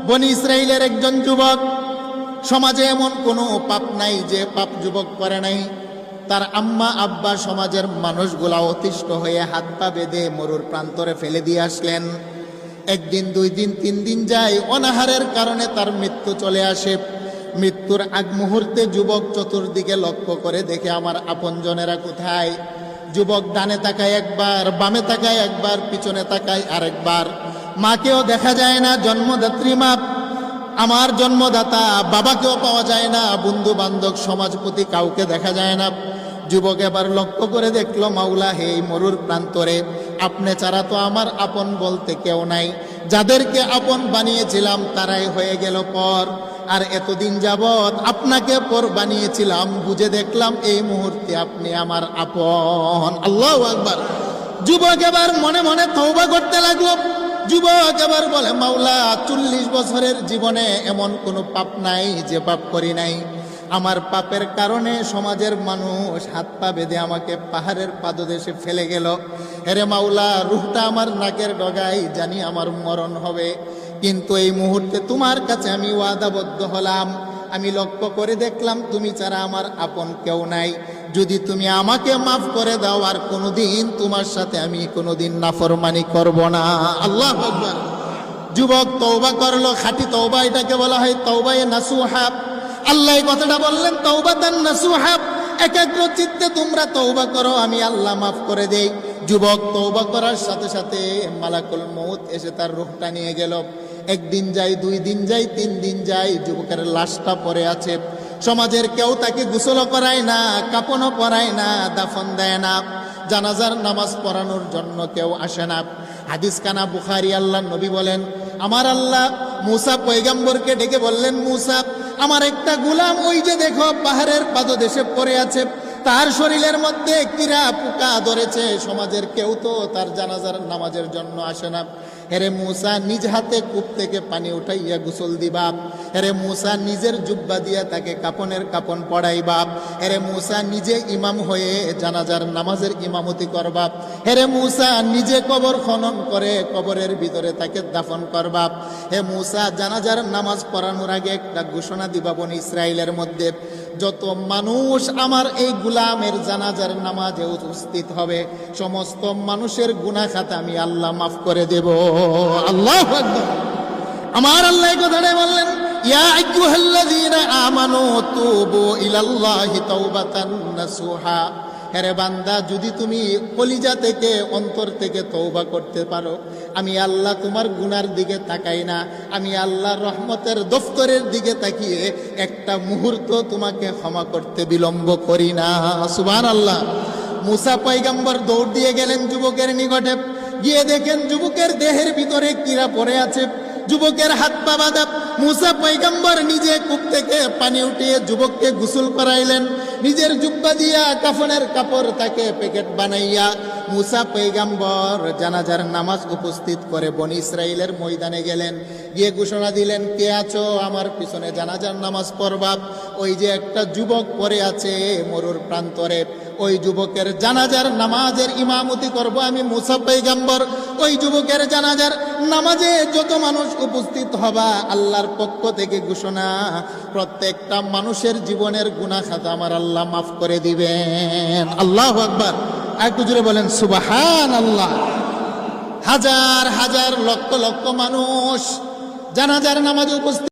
বনি ইসরাইলের একজন যুবক, সমাজে এমন কোনো পাপ নাই যে পাপ যুবক করে নাই। তার আম্মা আব্বা সমাজের মানুষগুলা অতিষ্ঠ হয়ে হাত পা বেঁধে মরুর প্রান্তরে ফেলে দিয়ে আসলেন। একদিন, 2 দিন, 3 দিন যায়, অনাহারের কারণে তার মৃত্যু চলে আসে। মৃত্যুর আগ মুহূর্তে যুবক চতুর্দিকে লক্ষ্য করে দেখে আমার আপনজনেরা কোথায়। যুবক ডানে তাকায় একবার, বামে তাকায় একবার, পিছনে তাকায় আরেকবার। মাকেও দেখা যায় না, জন্মদাত্রী মা, আমার জন্মদাতা বাবাকেও পাওয়া যায় না, বন্ধু বান্ধব সমাজপতি কাউকে দেখা যায় না। যুবক এবার লক্ষ্য করে দেখলো, মাওলা হে, এই মরুর প্রান্তরে আপনি ছাড়া তো আমার আপন বলতে কেউ নাই। যাদেরকে আপন বানিয়েছিলাম তারাই হয়ে গেল পর। আর এতদিন যাবৎ আপনাকে পর বানিয়েছিলাম, বুঝে দেখলাম এই মুহূর্তে আপনি আমার আপন। আল্লাহু আকবার। যুবক এবার মনে মনে তওবা করতে লাগলো। যুবক এবার বলে, মাওলা, 40 বছরের জীবনে এমন কোনো পাপ নাই যে পাপ করি নাই। আমার পাপের কারণে সমাজের মানুষ হাত পা বেঁধে আমাকে পাহাড়ের পাদদেশে ফেলে গেল। হেরে মাওলা, রুহটা আমার নাকের ডগায়, জানি আমার মরণ হবে, কিন্তু এই মুহূর্তে তোমার কাছে আমি ওয়াদাবদ্ধ হলাম। আমি লক্ষ্য করে দেখলাম তুমি ছাড়া আমার আপন কেউ নাই। যদি তুমি আমাকে মাফ করে দাও, আর কোনোদিন তোমার সাথে আমি কোনোদিন নাফরমানি করব না। আল্লাহু আকবার। যুবক তওবা করলো, খাঁটি তওবা, এটাকে বলা হয় তওবায়ে নাসুহা। আল্লাহ এই কথাটা বললেন, তওবাতান নাসুহা, একাগ্র চিত্তে তোমরা তওবা করো, আমি আল্লাহ মাফ করে দেই। যুবক তওবা করার সাথে সাথে মালাকুল মউত এসে তার রূহটা নিয়ে গেল। 1 দিন যায়, 2 দিন যায়, 3 দিন যায়, যুবকের লাশটা পড়ে আছে। সমাজের কেউ তাকে গোসল করায় না, কাপনও পরায় না, দাফন দেয় না, জানাজার নামাজ পড়ানোর জন্য কেউ আসে না। হাদিস কানা বুখারী। আল্লাহ নবী বলেন, আমার আল্লাহ মুসা পয়গম্বরকে ডেকে বললেন, মুসা, আমার একটা গোলাম ওই যে দেখো পাহাড়ের পাদদেশে পড়ে আছে, তার শরীরের মধ্যে কীরা পোকা ধরেছে, সমাজের কেউ তো তার জানাজার নামাজের জন্য আসে না। হেরে মুসা, নিজ হাতে কূপ থেকে পানি উঠাইয়া গোসল দিবা। হেরে মুসা, নিজের জুব্বা দিয়া তাকে কাপনের কাপন পড়াইবা। হেরে মুসা, নিজে ইমাম হয়ে জানাজার নামাজের ইমামতি করবা। হেরে মুসা, নিজে কবর খনন করে কবরের ভিতরে তাকে দাফন করবা। হে মুসা, জানাজার নামাজ পড়ানোর আগে একটা ঘোষণা দিবা, বনি ইসরাইলের মধ্যে যত মানুষ আমার এই গোলামের জানাজার নামাজে উপস্থিত হবে, সমস্ত মানুষের গুনাহ খাতা আমি আল্লাহ মাফ করে দেব। আল্লাহু আকবার। আমার আল্লাহ এই কথাটাই বললেন, ইয়া আইয়ুহাল্লাযীনা আমানু তুবু ইলাল্লাহি তাওবাতান নাসুহা। হেরে বান্দা, যদি তুমি কলিজা থেকে, অন্তর থেকে তওবা করতে পারো, আমি আল্লাহ তোমার গুনার দিকে তাকাই না, আমি আল্লাহর রহমতের দফতরের দিকে তাকিয়ে একটা মুহূর্ত তোমাকে ক্ষমা করতে বিলম্ব করি না। সুবহানাল্লাহ। মুসা পয়গম্বর দৌড় দিয়ে গেলেন যুবকের নিকটে। গিয়ে দেখেন যুবকের দেহের ভিতরে কীরা পড়ে আছে, যুবকের হাত পা বাঁধা। মুসা পয়গম্বর নিজে কূপ থেকে পানি উঠিয়ে যুবককে গোসল করাইলেন। নিজের জুব্বা দিয়া কাফনের কাপড় তাকে প্যাকেট বানাইয়া মুসা পয়গম্বর জানাজার নামাজ উপস্থিত করে বনি ইসরাইলের ময়দানে গেলেন। গিয়ে ঘোষণা দিলেন, কে আছো আমার পিছনে জানাজার নামাজ পড়বা? ওই যে একটা যুবক পড়ে আছে মরুর প্রান্তরে, ওই যুবকের জানাজার নামাজের ইমামতি করব আমি মুসা পয়গম্বর। ওই যুবকের জানাজার নামাজে যত মানুষ উপস্থিত হবা, আল্লাহর পক্ষ থেকে ঘোষণা, প্রত্যেকটা মানুষের জীবনের গুনাহ খাতা আমার আল্লাহ মাফ করে দিবেন। আল্লাহু আকবার। একটু জোরে বলেন সুবহানাল্লাহ। হাজার হাজার লক্ষ লক্ষ মানুষ জানাজার নামাজে উপস্থিত।